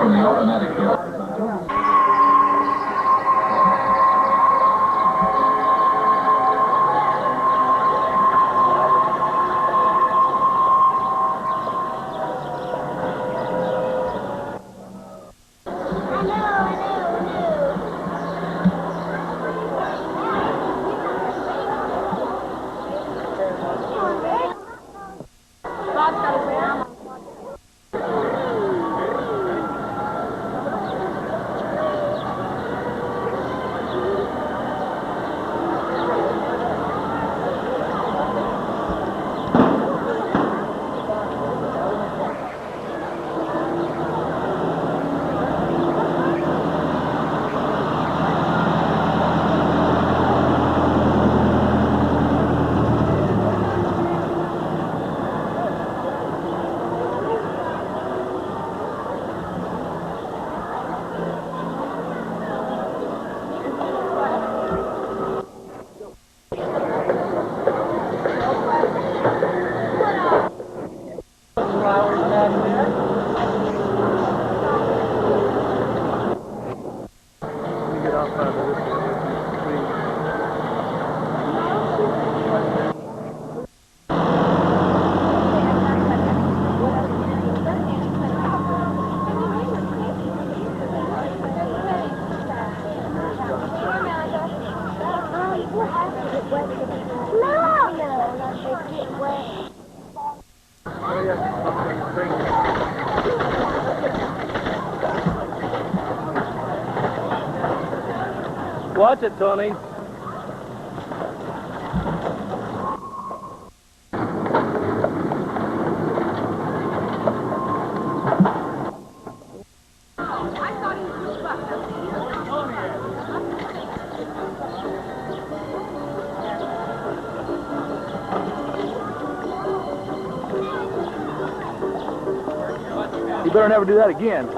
from the automatic hill. Watch it, Tony. You better never do that again.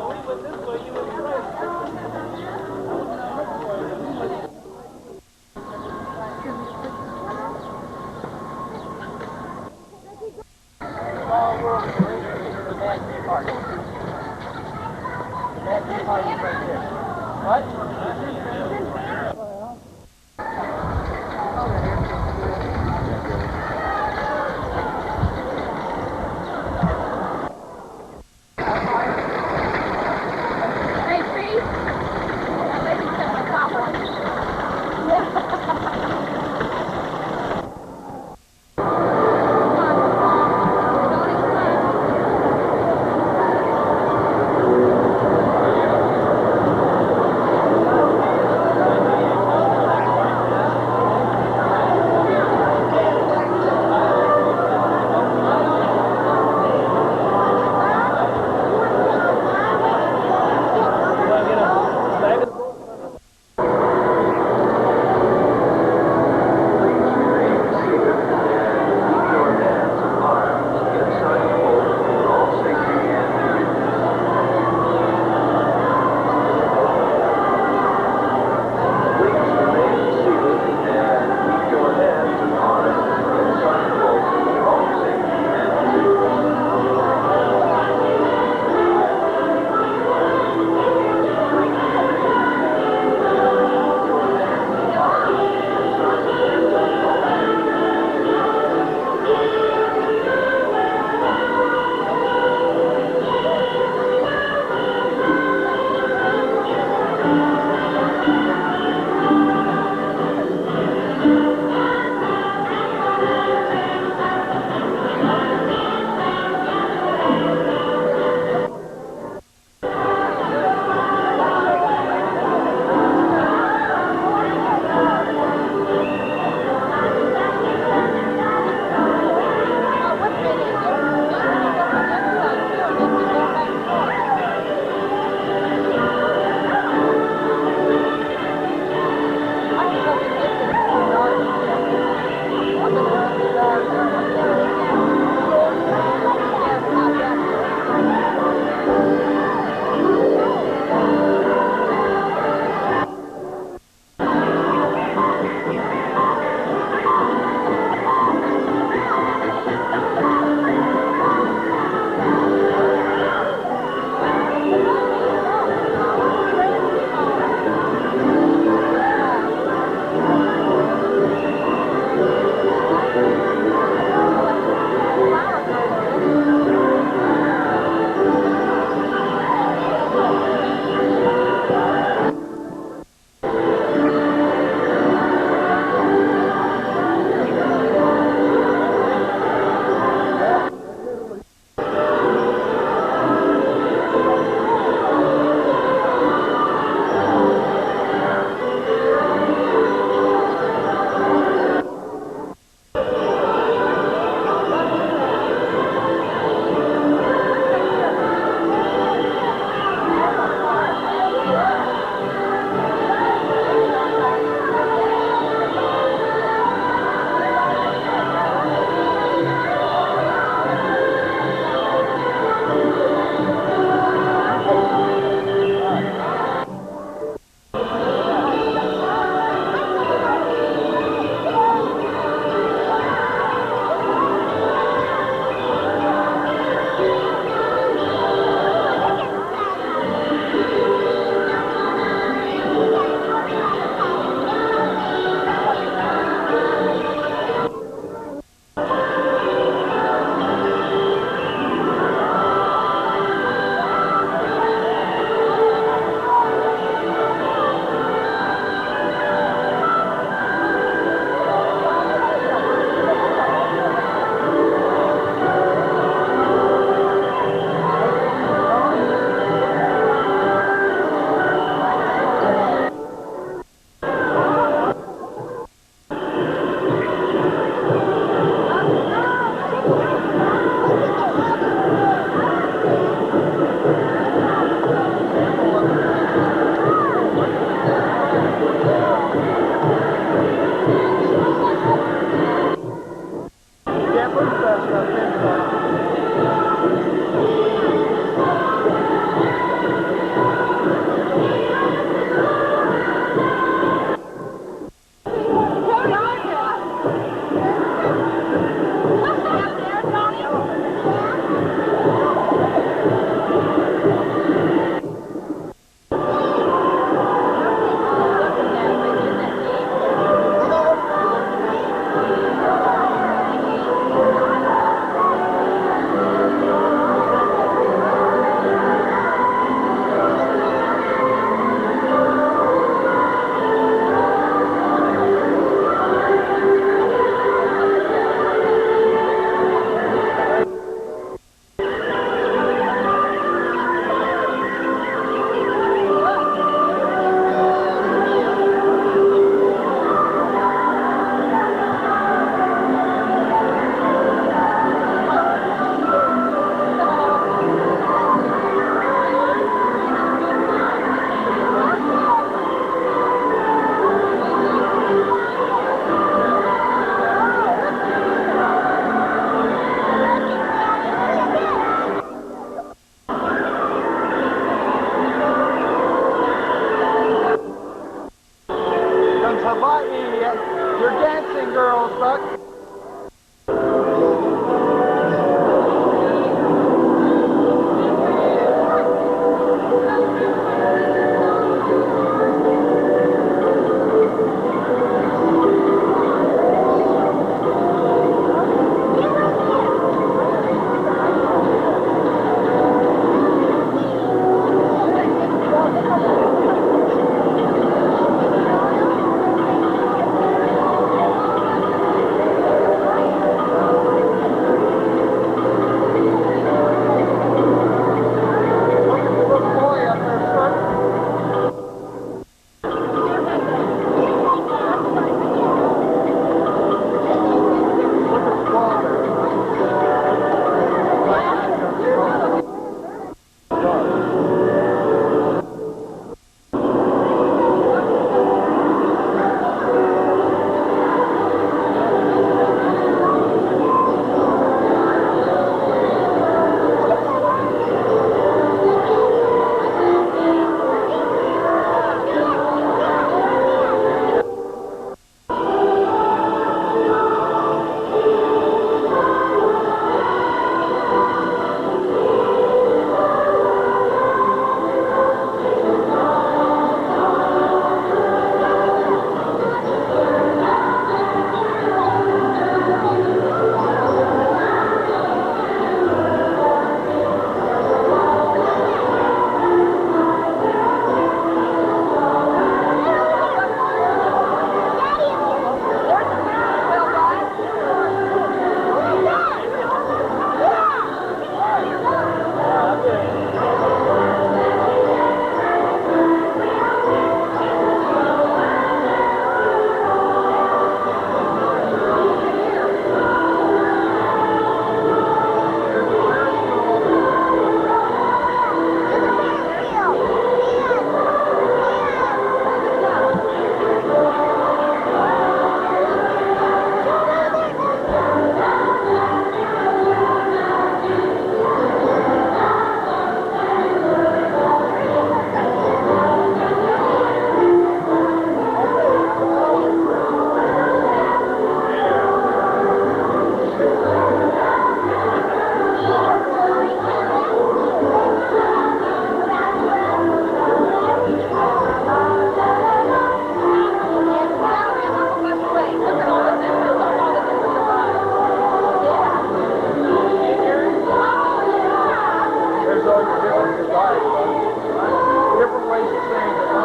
life, but different ways of saying it.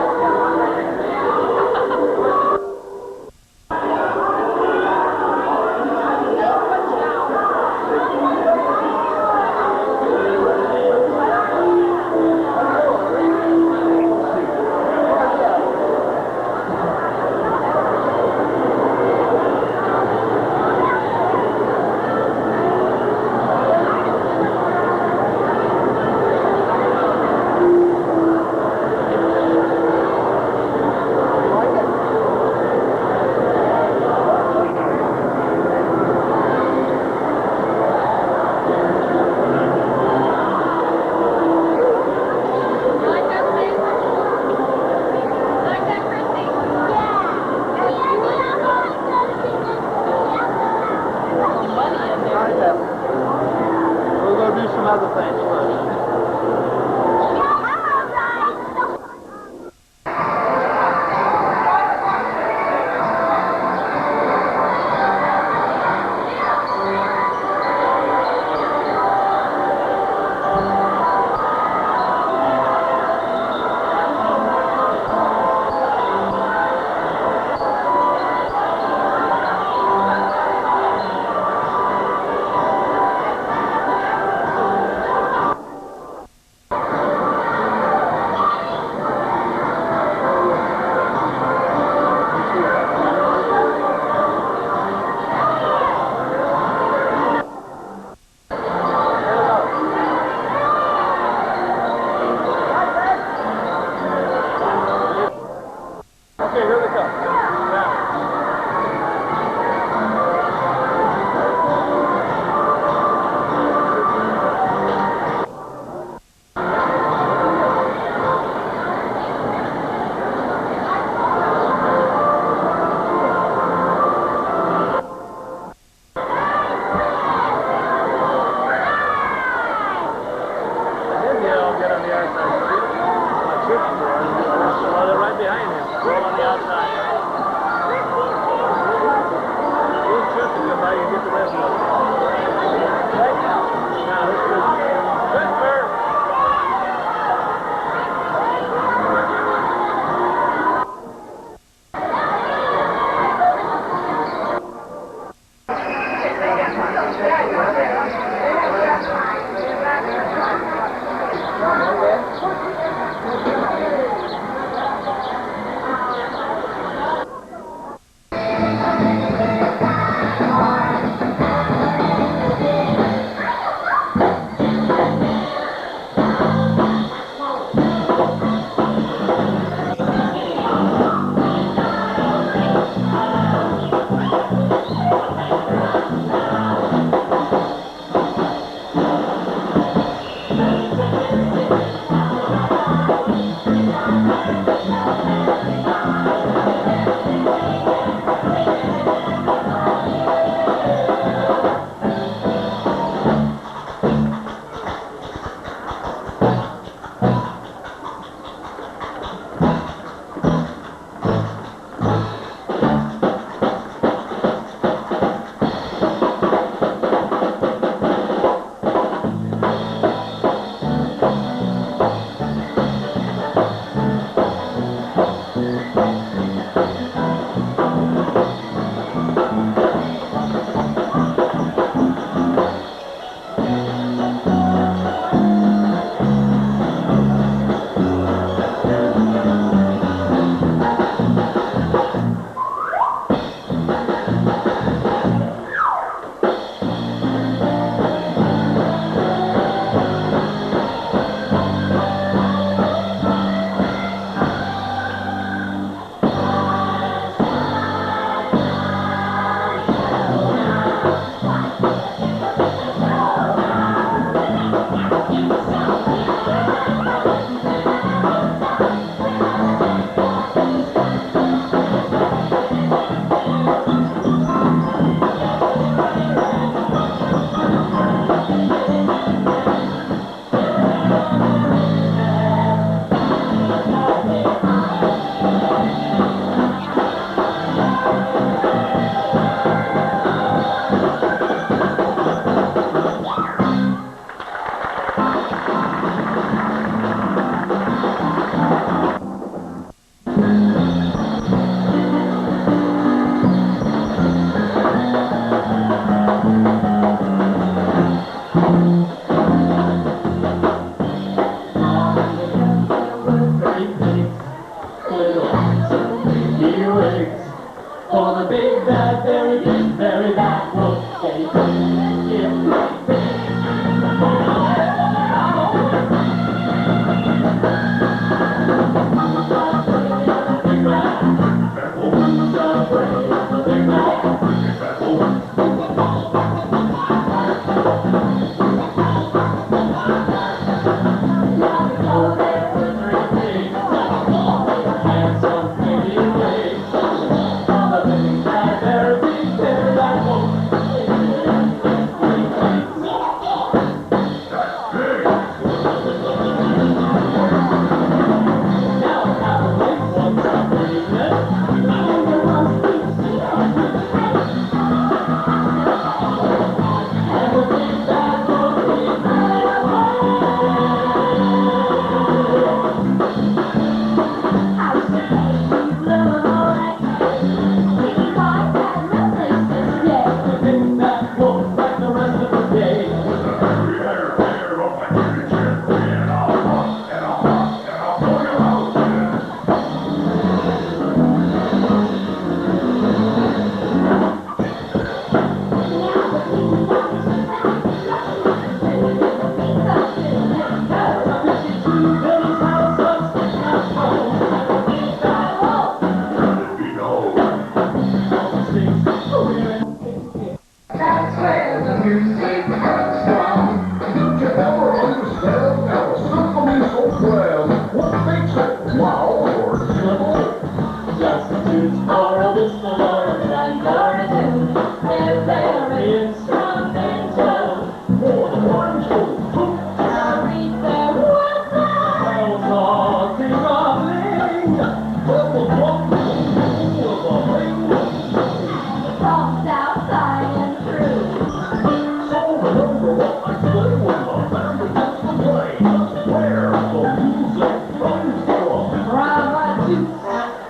where the music comes from. Round my feet,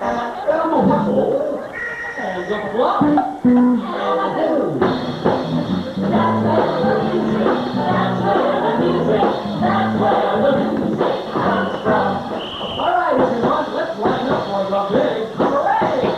and the whistle, and the flop, and the hole. That's where the music, that's where the music, that's where the music comes from. All right, everyone, let's line up for the big parade.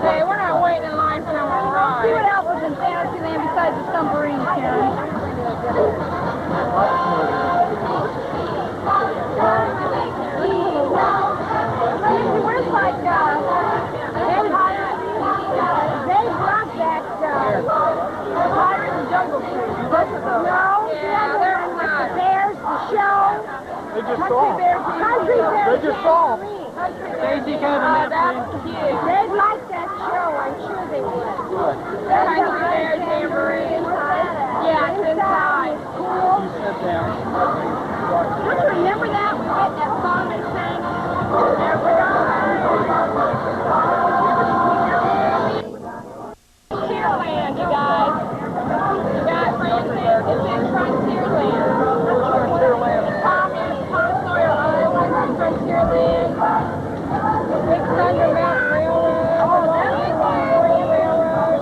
Hey, we're not waiting in line for no more rides. See what else is in Fantasyland besides the submarine, Karen. Where's like, they brought that, Pirates and Jungle Cruise. Both of those. No. Yeah, there's not. The Bears, the show. They just saw them. Country Bears. They just saw them. Daisy Kevin, that's cute. They'd like that show, I'm sure they would. Country Bears, Jamboree. Yeah, it's inside. Cool. You sit down. Don't you remember that? We went that song and sang. Frontierland, you guys. You got Francis, it's in Frontierland. Tom Sawyer Island, Frontierland. Big Thunder Mountain Railroad. Oh, that's Railroad.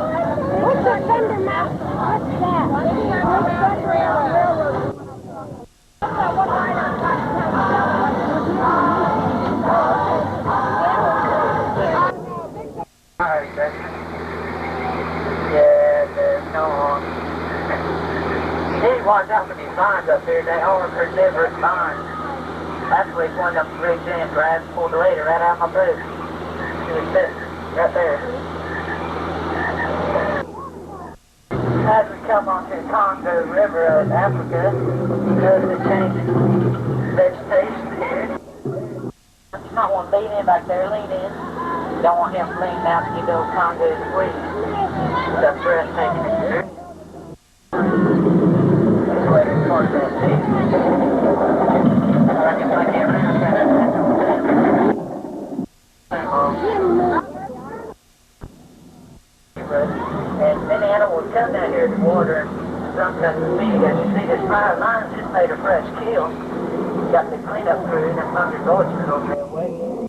What's the Thunder Mountain? What's that? Big Thunder Mountain Railroad. What's that one line on top? He walked out with his bonds up there. They offered never bonds. That's where he one of them reached in, grabbed, pulled the lady right out of my boot. She was sitting right there. As we come onto the Congo River of Africa, notice the change in vegetation here. You might want to lean in back there, lean in. You don't want him leaning out to get those Congo squeeze. That's breathtaking here. This way to park that and many animals come down here to water and sometimes the feed. As you see, this fire line just made a fresh kill. Got the cleanup crew and them Thunder Gorges over there waiting.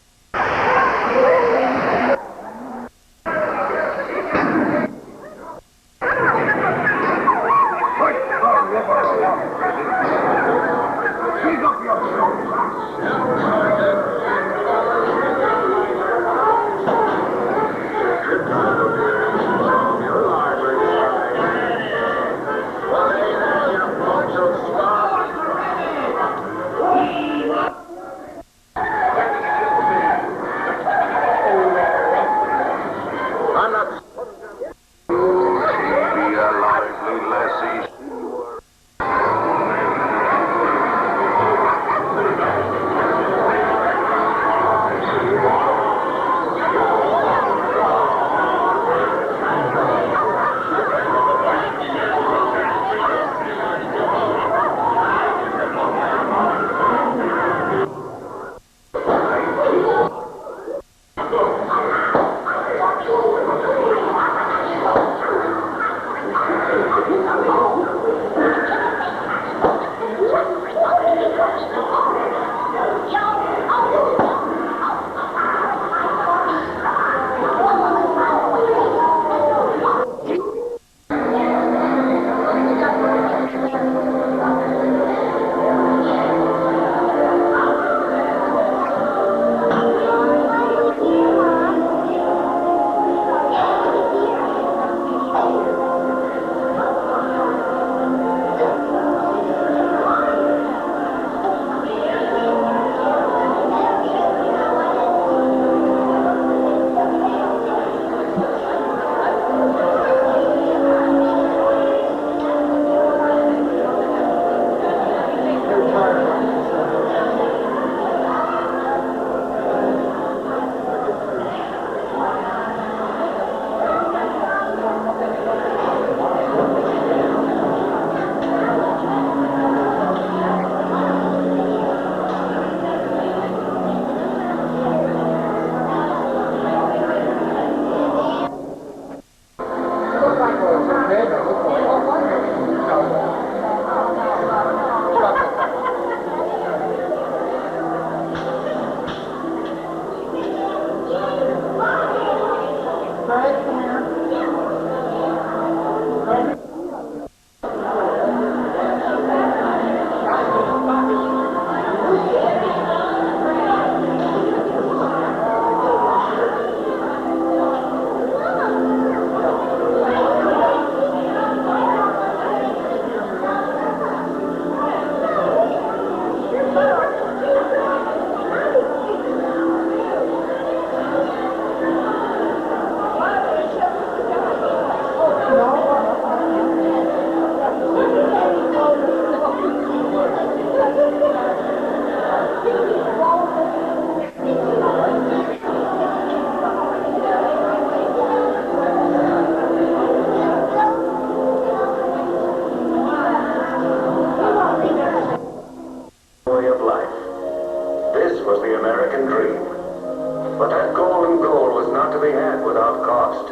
American dream. But that golden goal was not to be had without cost.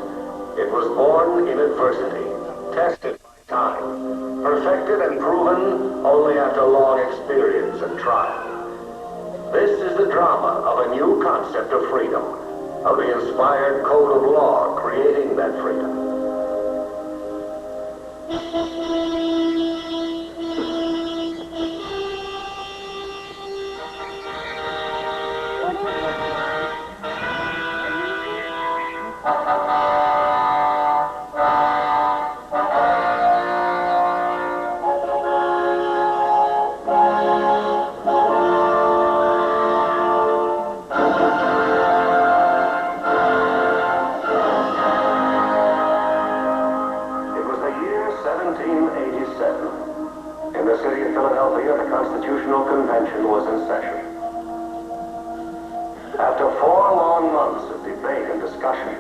It was born in adversity, tested by time, perfected and proven only after long experience and trial. This is the drama of a new concept of freedom, of the inspired code of law creating that freedom. After 4 long months of debate and discussion,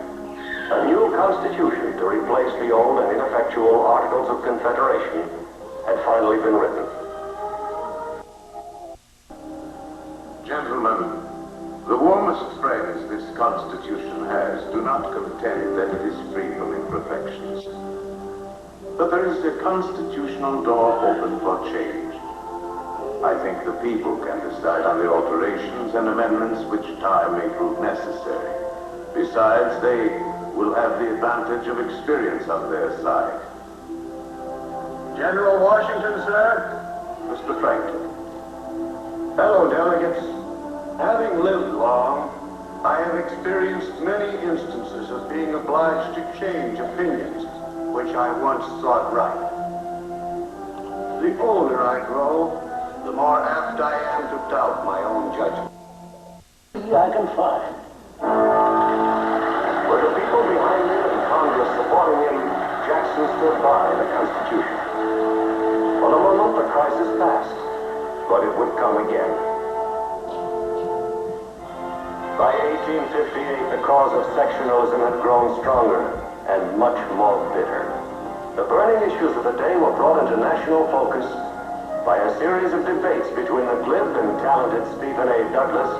a new constitution to replace the old and ineffectual Articles of Confederation had finally been written. Gentlemen, the warmest friends this constitution has do not contend that it is free from imperfections, but there is a constitutional door open for change. I think the people can decide on the alterations and amendments which time may prove necessary. Besides, they will have the advantage of experience on their side. General Washington, sir. Mr. Franklin. Fellow delegates, having lived long, I have experienced many instances of being obliged to change opinions which I once thought right. The older I grow, the more apt I am to doubt my own judgment. I can find. With the people behind him and Congress supporting him, Jackson stood by the Constitution. For the moment, the crisis passed, but it would come again. By 1858, the cause of sectionalism had grown stronger and much more bitter. The burning issues of the day were brought into national focus by a series of debates between the glib and talented Stephen A. Douglas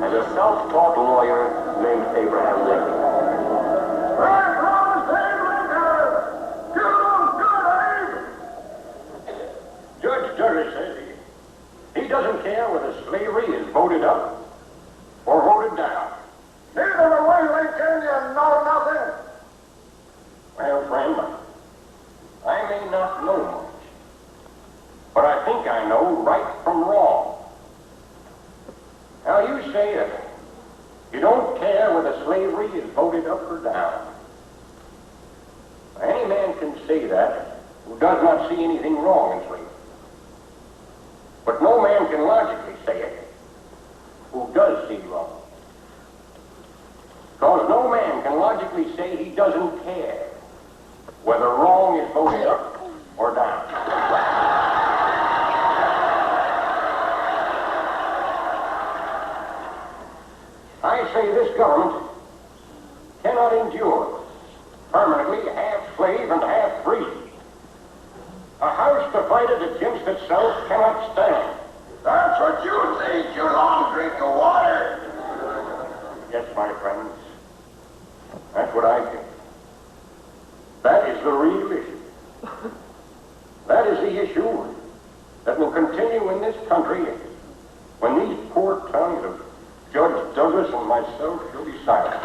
and a self-taught lawyer named Abraham Lincoln. Judge Douglas says he doesn't care whether slavery is voted up or voted down. Neither will we, Lincoln. You know nothing. Well, friend, I may not know much, but I think I know right from wrong. Now, you say that you don't care whether slavery is voted up or down. Any man can say that who does not see anything wrong in slavery. But no man can logically say it who does see wrong. Because no man can logically say he doesn't care whether wrong is voted up or down. I say this government cannot endure permanently half slave and half free. A house divided against itself cannot stand. That's what you think, you long drink of water. Yes, my friends, that's what I think. That is the real issue. That is the issue that will continue in this country when these poor tongues of Judge Douglas and myself shall be silent.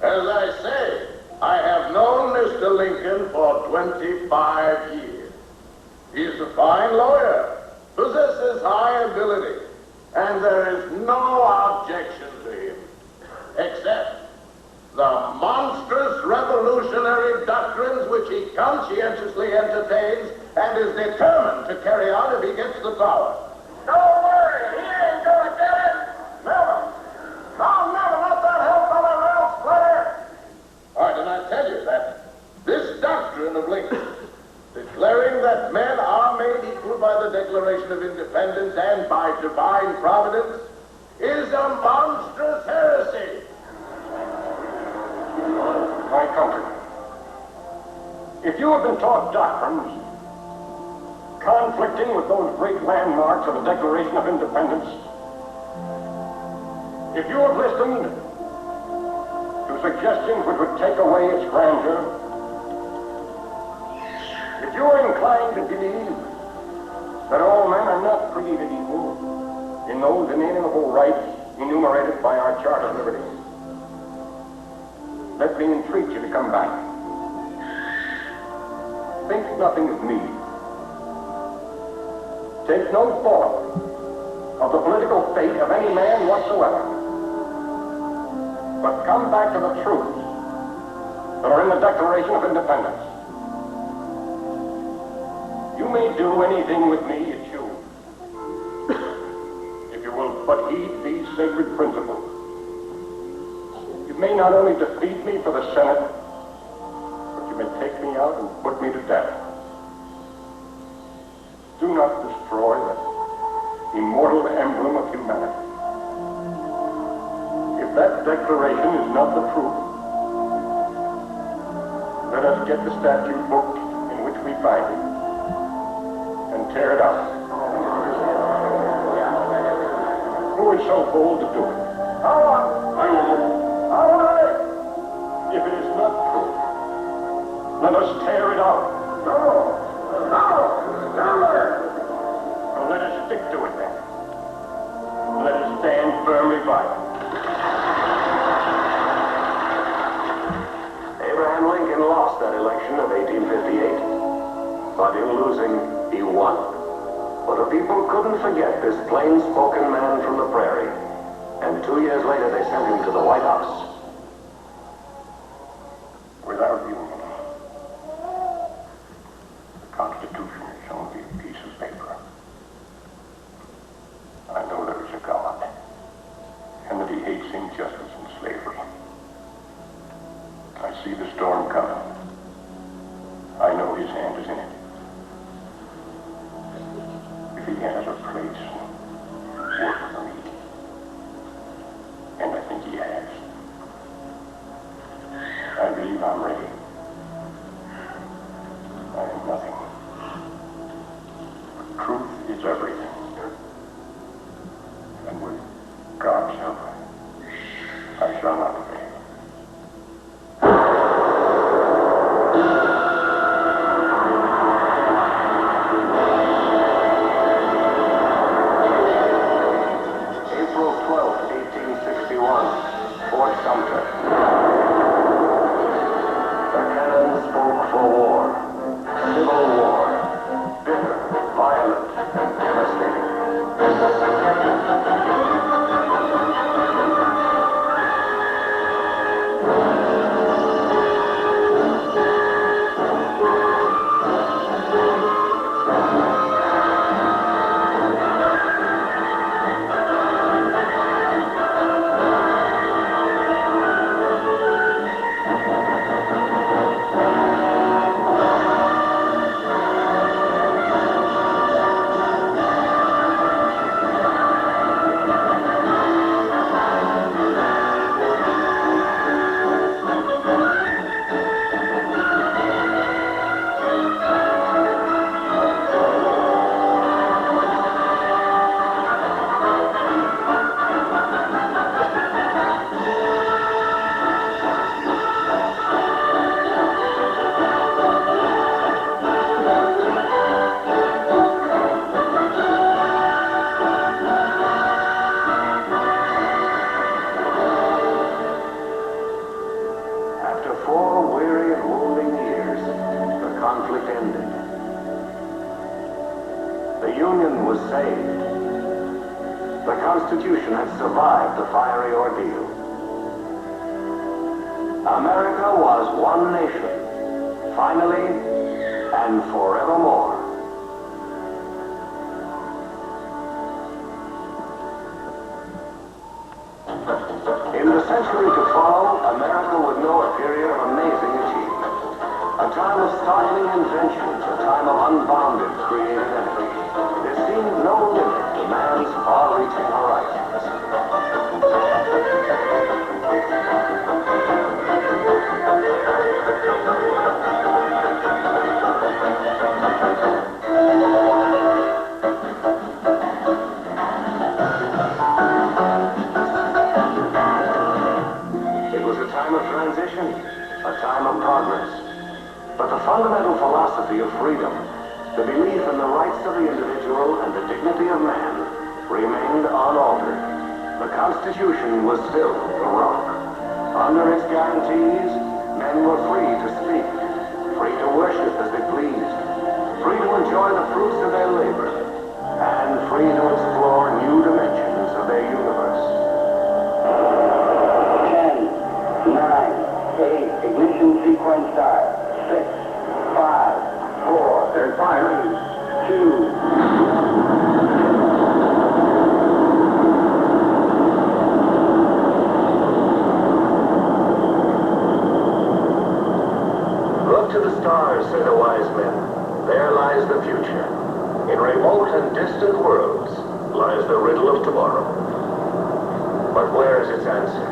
As I say, I have known Mr. Lincoln for 25 years. He's a fine lawyer, possesses high ability, and there is no objection to him, except the monstrous revolutionary doctrines which he conscientiously entertains and is determined to carry out if he gets the power. Don't worry, he ain't gonna get it. Never. I'll never let that hellfellow rail splitter. All right, and I tell you that this doctrine of Lincoln, declaring that men are made equal by the Declaration of Independence and by divine providence, is a monstrous heresy. My country, if you have been taught doctrines conflicting with those great landmarks of the Declaration of Independence. If you have listened to suggestions which would take away its grandeur, if you are inclined to believe that all men are not created equal in those inalienable rights enumerated by our Charter of Liberties, let me entreat you to come back. Think nothing of me. Take no thought of the political fate of any man whatsoever. But come back to the truths that are in the Declaration of Independence. You may do anything with me you choose, if you will but heed these sacred principles. You may not only defeat me for the Senate, but you may take me out and put me to death. Do not destroy the immortal emblem of humanity. If that declaration is not the truth, let us get the statute book in which we find it and tear it out. Who is so bold to do it? I will. If it is not true, let us tear it out. No. Well, let us stick to it then. Let us stand firmly by it. Abraham Lincoln lost that election of 1858, but in losing, he won. But the people couldn't forget this plain-spoken man from the prairie, and 2 years later they sent him to the White House. Without union, the Constitution is only a piece of paper. I know there is a God, and that he hates injustice and slavery. I see the storm coming. I know his hand is in it. If he has a place and work for me, and I think he has, I believe I'm ready. I am nothing. But truth is everything. And with God's help, I shall not fail. The Constitution had survived the fiery ordeal. America was one nation, finally and forevermore. In the century to follow, America would know a period of amazing achievement. A time of startling inventions, a time of unbounded creative energy. There seemed no limit to man's far-reaching horizons. But the fundamental philosophy of freedom, the belief in the rights of the individual and the dignity of man, remained unaltered. The Constitution was still the rock. Under its guarantees, men were free to speak, free to worship as they pleased, free to enjoy the fruits of their labor, and free to explore new dimensions of their universe. 10, 9, 8, ignition sequence start. 6, 5, 4, they're firing. 2, Look to the stars, say the wise men. There lies the future. In remote and distant worlds lies the riddle of tomorrow. But where is its answer?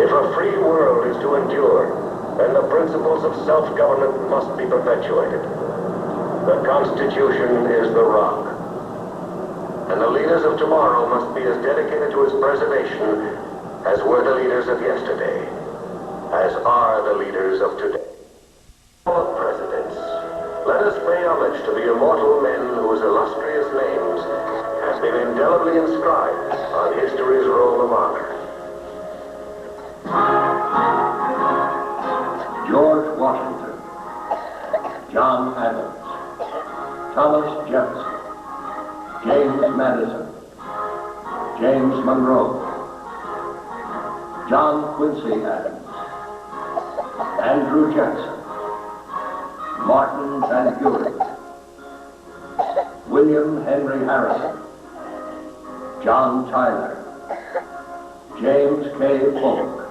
If a free world is to endure, then the principles of self-government must be perpetuated. The Constitution is the rock. And the leaders of tomorrow must be as dedicated to its preservation as were the leaders of yesterday, as are the leaders of today. Of presidents, let us pay homage to the immortal men whose illustrious names have been indelibly inscribed on history's roll of honor. George Washington, John Adams, Thomas Jefferson, James Madison, James Monroe, John Quincy Adams, Andrew Jackson, Martin Van Buren, William Henry Harrison, John Tyler, James K. Polk,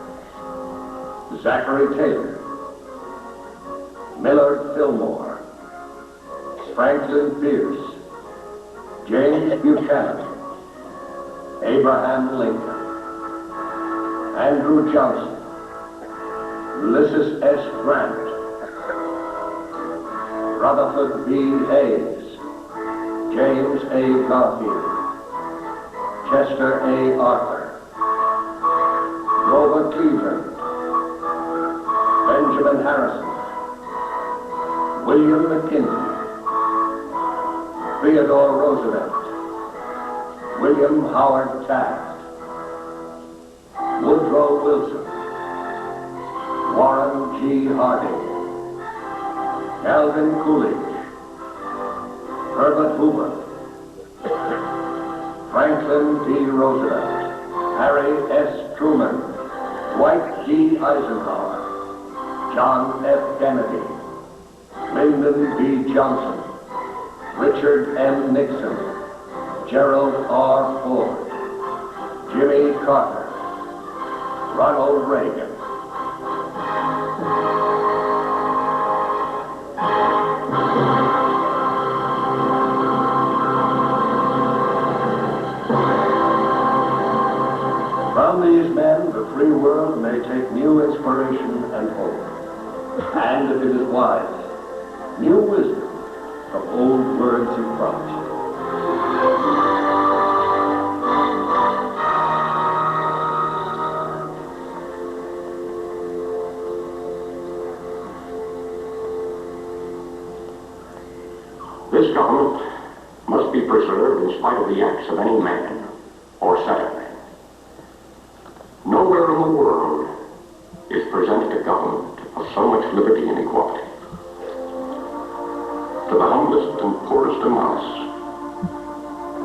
Zachary Taylor, Millard Fillmore, Franklin Pierce, James Buchanan, Abraham Lincoln, Andrew Johnson, Ulysses S. Grant, Rutherford B. Hayes, James A. Garfield, Chester A. Arthur, Grover Cleveland, Benjamin Harrison, William McKinley, Theodore Roosevelt, William Howard Taft, Woodrow Wilson, Warren G. Harding, Calvin Coolidge, Herbert Hoover, Franklin D. Roosevelt, Harry S. Truman, Dwight D. Eisenhower, John F. Kennedy, Lyndon B. Johnson, Richard M. Nixon, Gerald R. Ford, Jimmy Carter, Ronald Reagan. From these men, the free world may take new inspiration and hope, and if it is wise, new wisdom from old words of prophecy. This government must be preserved in spite of the acts of any man or set of men. Nowhere in the world is presented a government of so much liberty and equality. To the humblest and poorest among us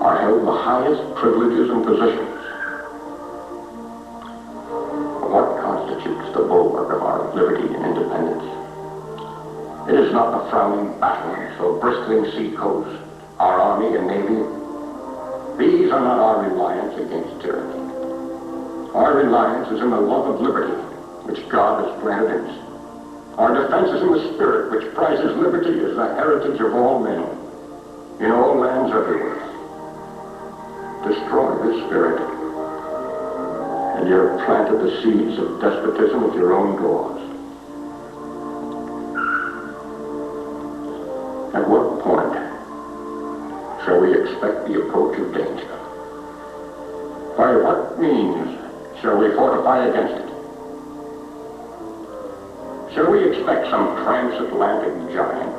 are held the highest privileges and positions. What constitutes the bulwark of our liberty and independence? It is not the frowning battlements or bristling sea coast, our army and navy. These are not our reliance against tyranny. Our reliance is in the love of liberty, which God has granted us. Our defense is in the spirit which prizes liberty as the heritage of all men, in all lands everywhere. Destroy this spirit, and you have planted the seeds of despotism at your own doors. At what point shall we expect the approach of danger? By what means shall we fortify against it? Shall we expect some transatlantic giant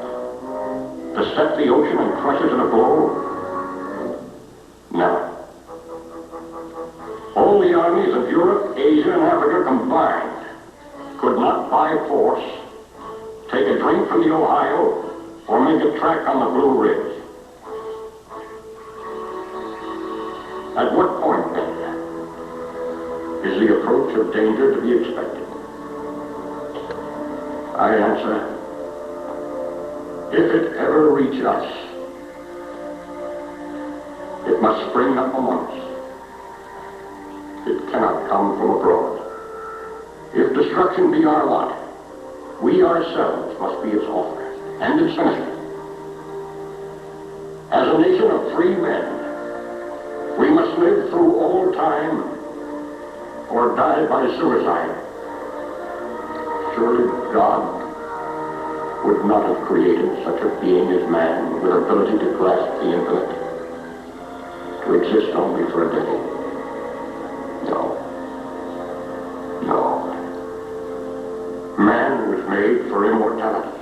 to step the ocean and crush it in a blow? No. All the armies of Europe, Asia, and Africa combined could not by force take a drink from the Ohio or make a track on the Blue Ridge. At what point, then, is the approach of danger to be expected? I answer, if it ever reach us, it must spring up among us. It cannot come from abroad. If destruction be our lot, we ourselves must be its author and its finisher. As a nation of free men, we must live through all time or die by suicide. Surely God would not have created such a being as man with ability to grasp the infinite, to exist only for a day. No. No. Man was made for immortality.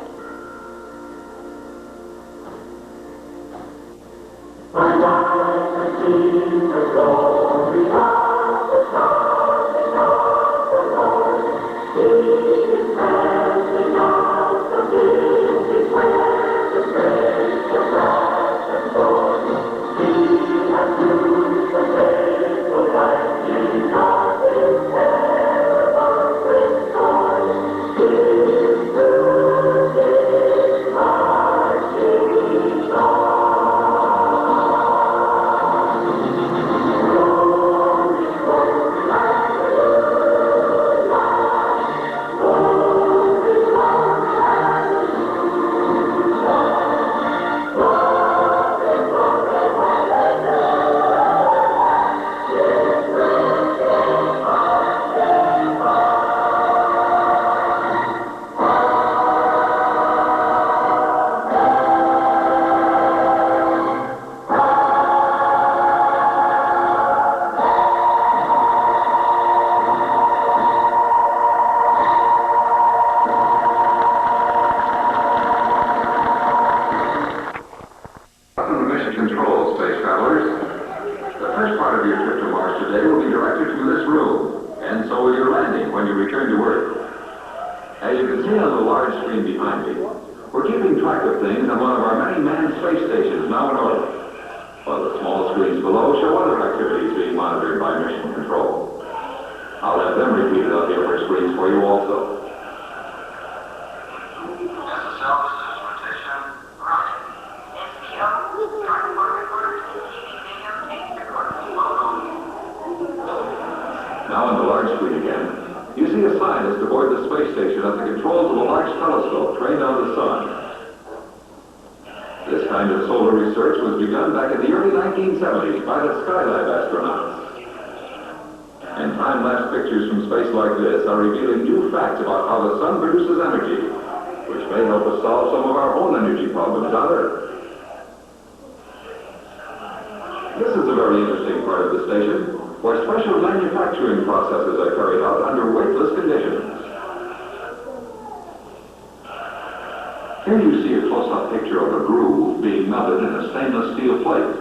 Here you see a close-up picture of a groove being melted in a stainless steel plate.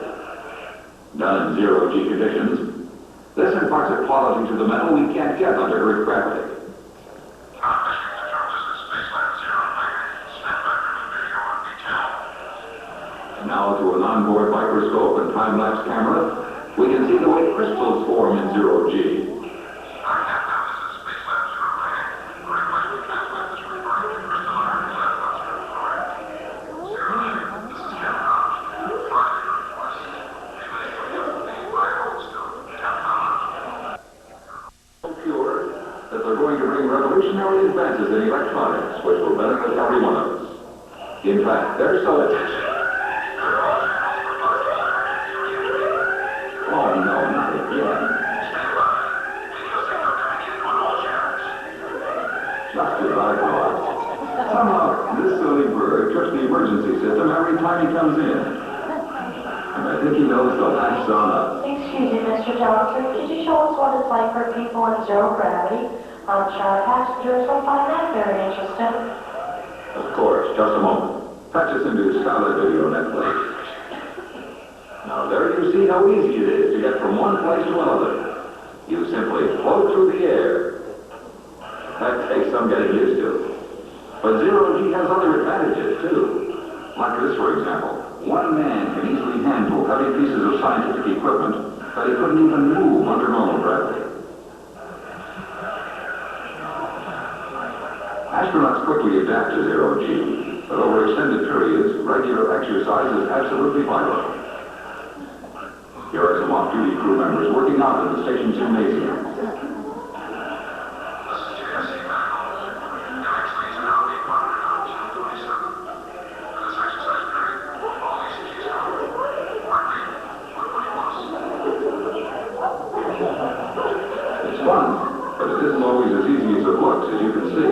Done in zero-G conditions, this imparts a quality to the metal we can't get under Earth gravity. And now to an onboard microscope and time-lapse camera, we can see the way crystals form in zero-G. Revolutionary advances in electronics, which will benefit every one of us. In fact, they're so... Oh, no, not again. Just as I thought. Somehow, this silly bird trips the emergency system every time he comes in. And I think he knows the last on us. Excuse me, Mr. Johnson. Could you show us what it's like for people in zero gravity? I'm sure passengers will find that very interesting. Of course, just a moment. Patch us into Scarlet Video Netflix. Now there you see how easy it is to get from one place to another. You simply float through the air. That takes some getting used to. But zero-G has other advantages too. Like this, for example. One man can easily handle heavy pieces of scientific equipment that he couldn't even move under normal gravity. Astronauts quickly adapt to zero-G, but over extended periods, regular exercise is absolutely vital. Here are some off-duty crew members working out in the station's gymnasium. It's fun, but it isn't always as easy as it looks, as you can see.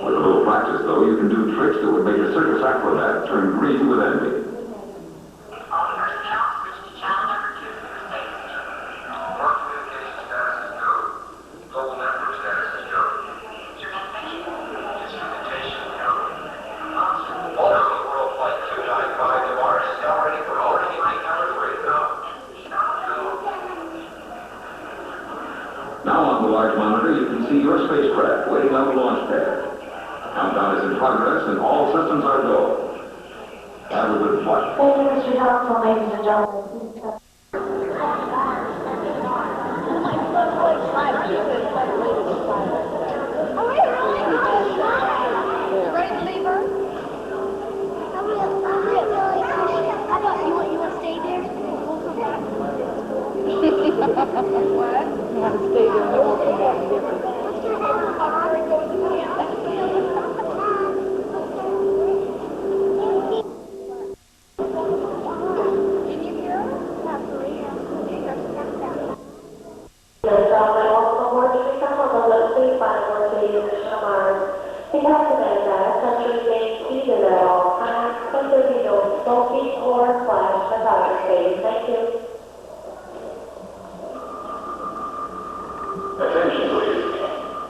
With a little practice, though, you can do tricks that would make a circus acrobat turn green with envy. Now on the large monitor, you can see your spacecraft waiting on the launch pad. Countdown is in progress and all systems are go. Have a good flight. Thank you, Mr. Johnson, ladies and gentlemen. Attention, please.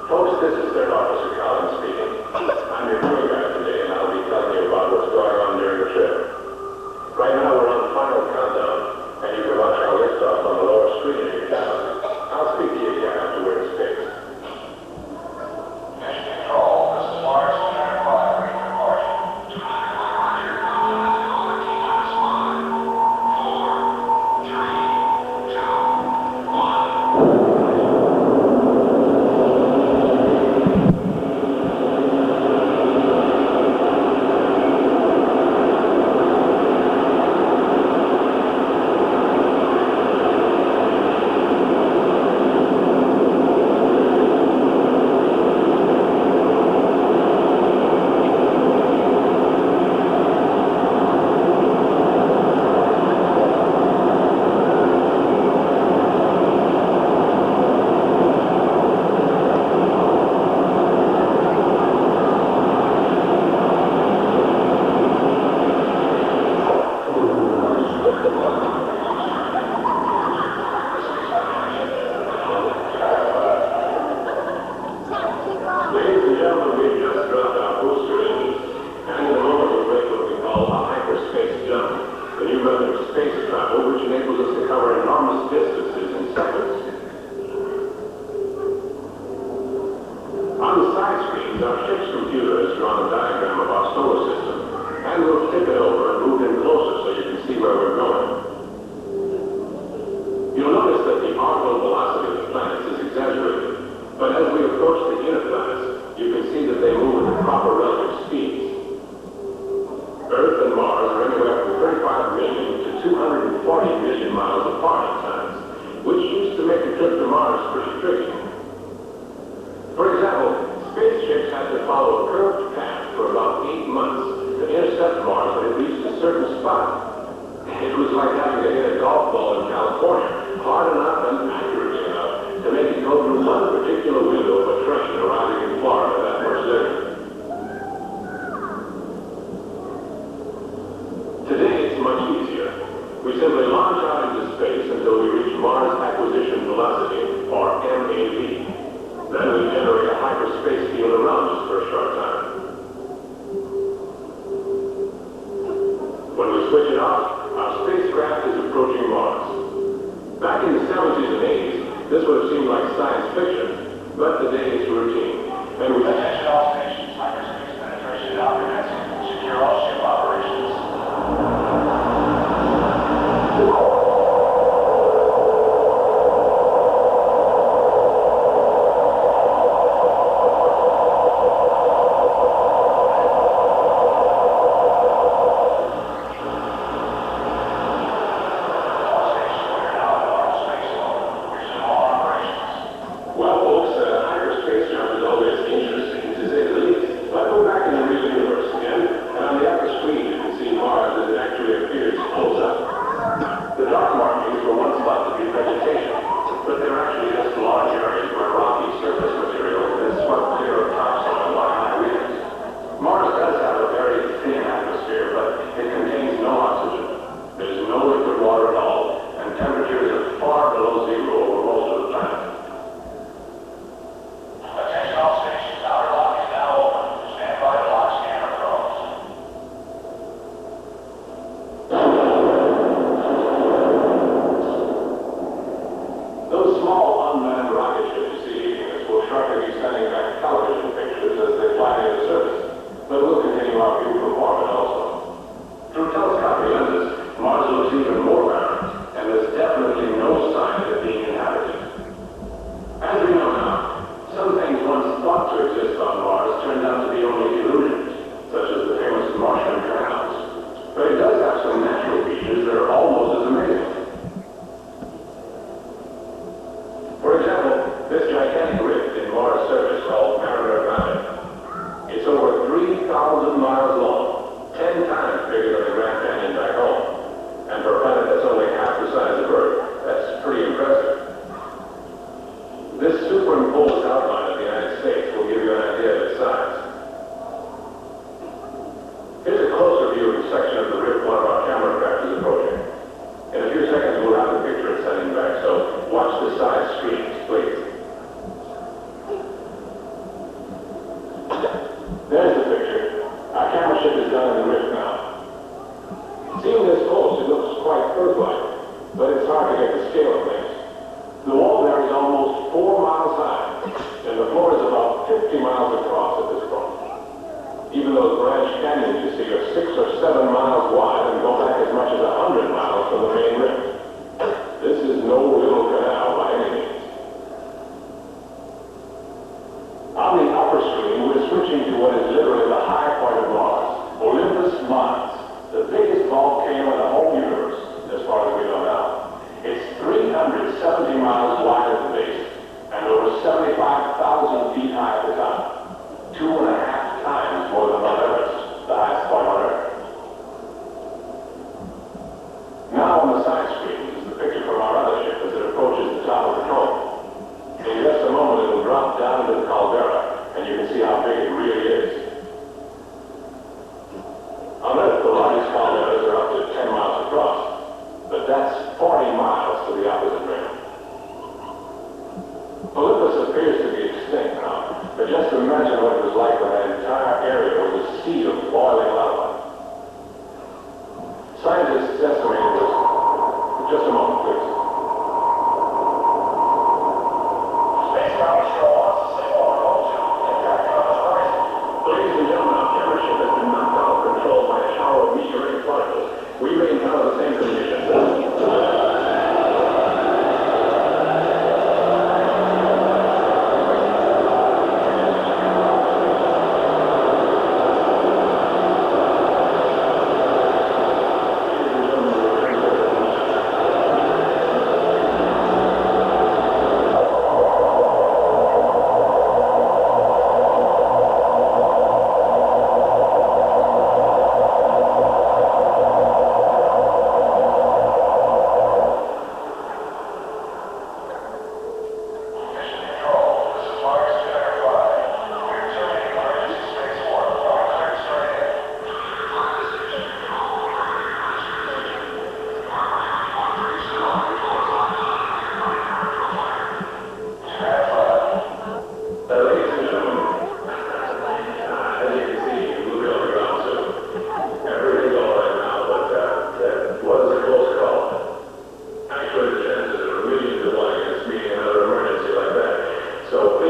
Folks, this is Third Officer Collins speaking. I'm your tour guide today, and I'll be telling you about what's going on during the trip. Right now, we're on the final countdown, and you can watch our liftoff on the lower screen of your tablet. I'll speak to you again after we're in space. Mission Control, this is Mars 205, ready for departure. 200 Roger, all the team on is 5, 4, 3, 2, 1. We simply launch out into generate a hyperspace field around us for a short time. When we switch it off, our spacecraft is approaching Mars. Back in the 70s and 80s, this would have seemed like science fiction, but today it's routine. And we attention all stations, hyperspace penetration now commencing. Secure all ship operations.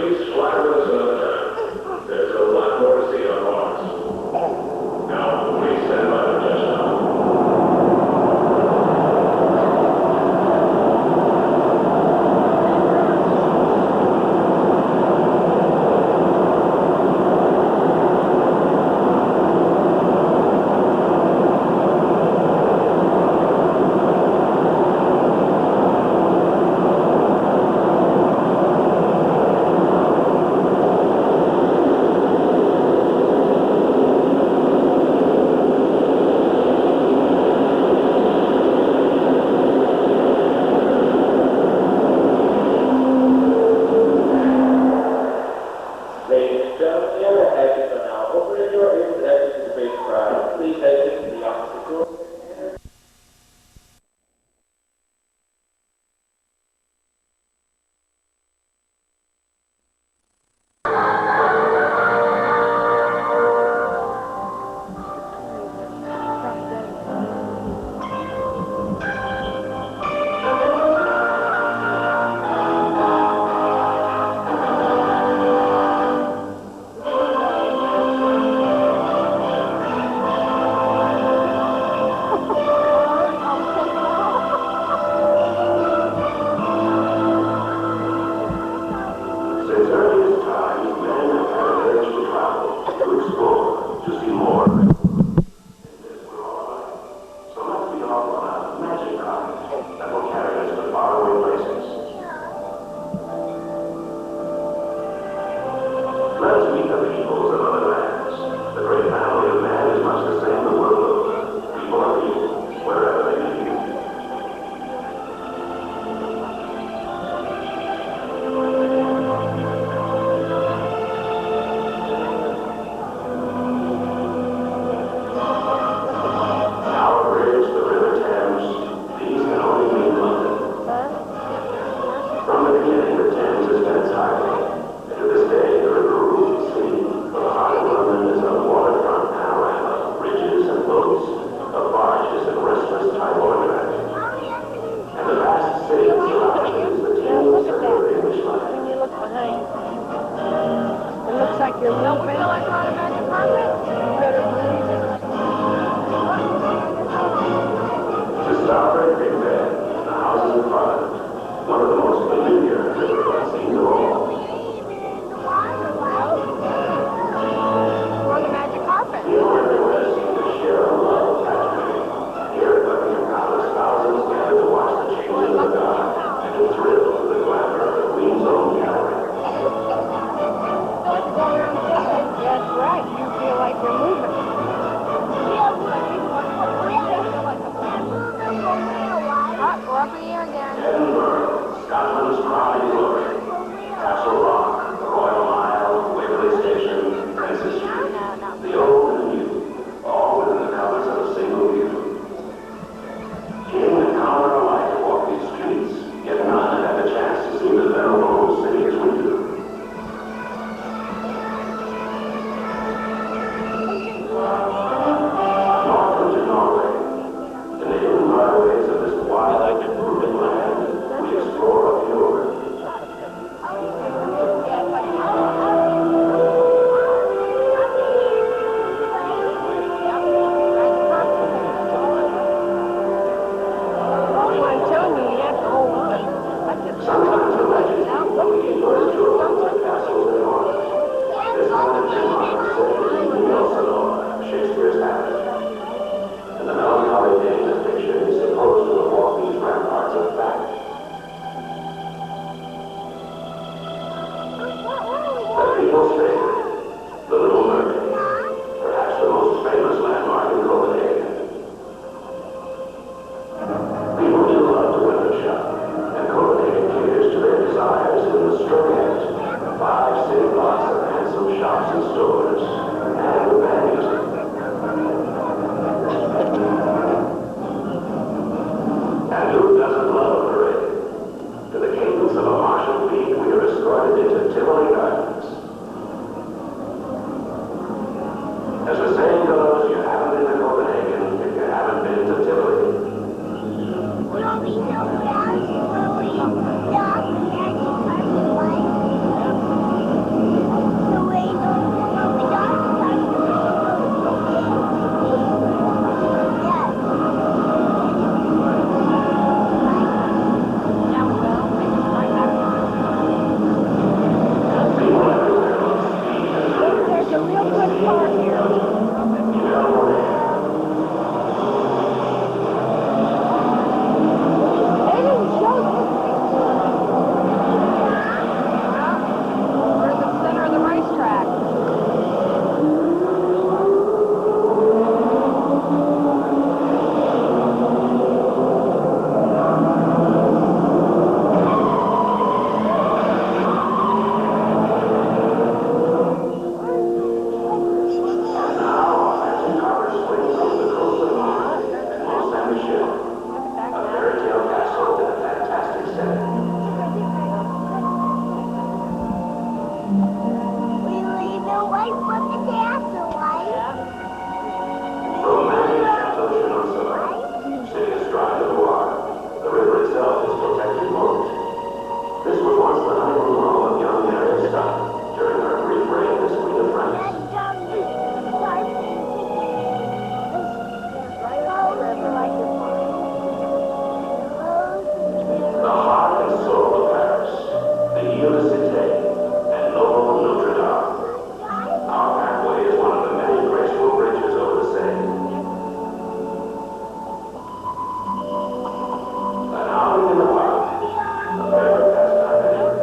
Please fly with us another time. There's a lot more to see on Mars. Now, please stand by for touchdown. Cité and Noble Notre Dame. Our pathway is one of the many graceful bridges over the Seine. An outing in the park, a favorite pastime anywhere.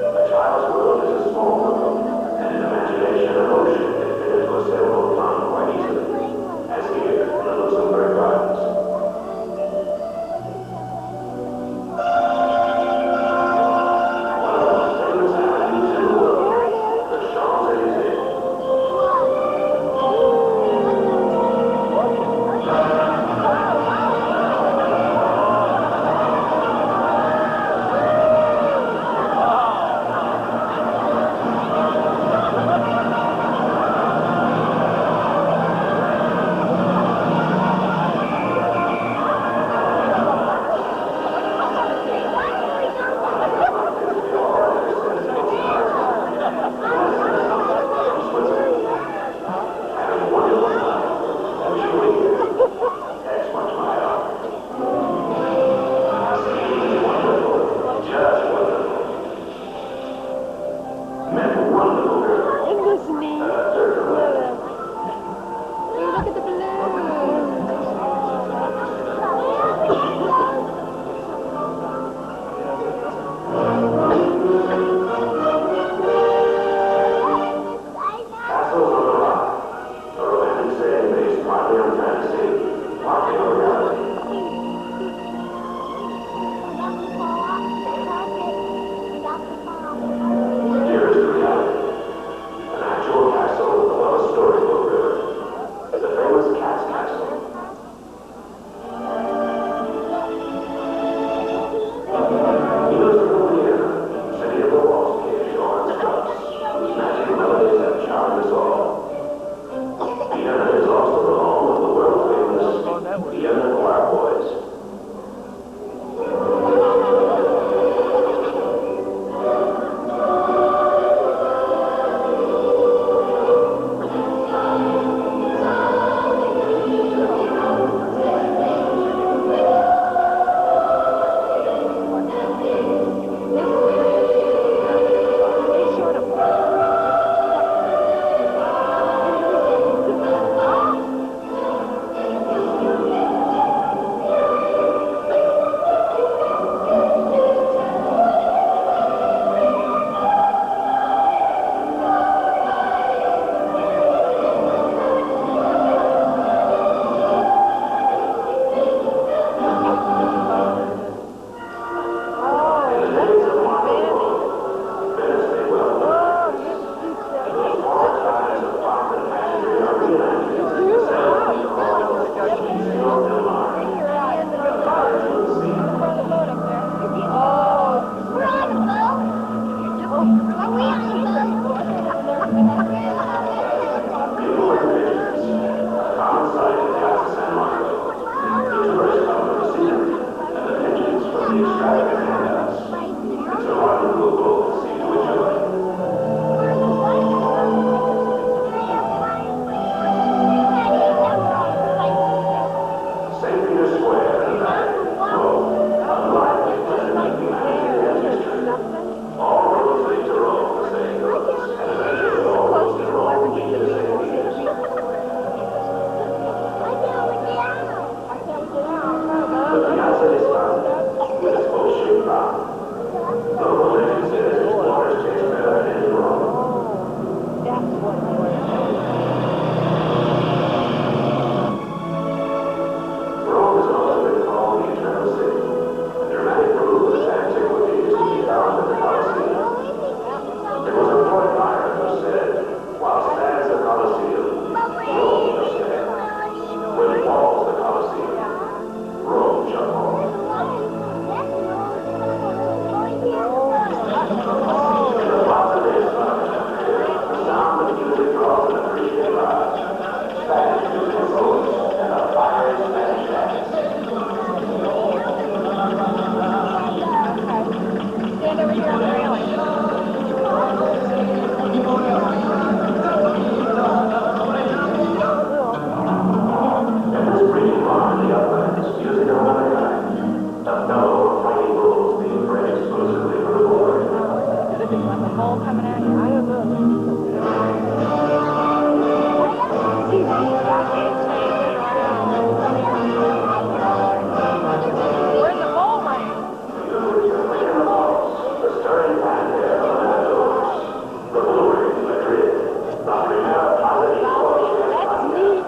A child's world is a small world, and an imagination an ocean can fit into a sailboat pond quite easily, as here in the Luxembourg Gardens. One of the most famous avenues in the world, the Champs-Élysées. Having wonderful time, and chewing here. That's much my art. Wonderful, just wonderful. Met a wonderful girl. English name. Certainly. Look at the Castles on the Rock. A romantic saying based partly on fantasy, partly on reality. Dearest reality. An actual castle above a storybook river. The famous Cat's Castle. Needles from Vienna, city of the walls, cave shore and scrubs, whose magic melodies have charmed us all. Vienna is also the home of the world-famous Vienna Choir Boys. In the days of Martino Family, Venice may well be nice. The small ties of pomp and pageantry are reunited in the celebrated hall of the Museo del Mar. Carriage with the sea. People and pigeons, a common sight in Piazza San Marco. The tourists come for the scenery, and the pigeons for the extravagant handouts. It's a rendezvous both seem to enjoy. St. Peter's Square and that, unlike the pleasant humanity and history, all roads lead to Rome, as they go. What is it, like a ball coming at you? I don't know. See these guys changing around. Where's the ball lane? The starting time there on the Blu-ray in Madrid. La Primera Pilot That's neat.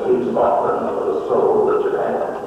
keeps Scotland the soul of Japan.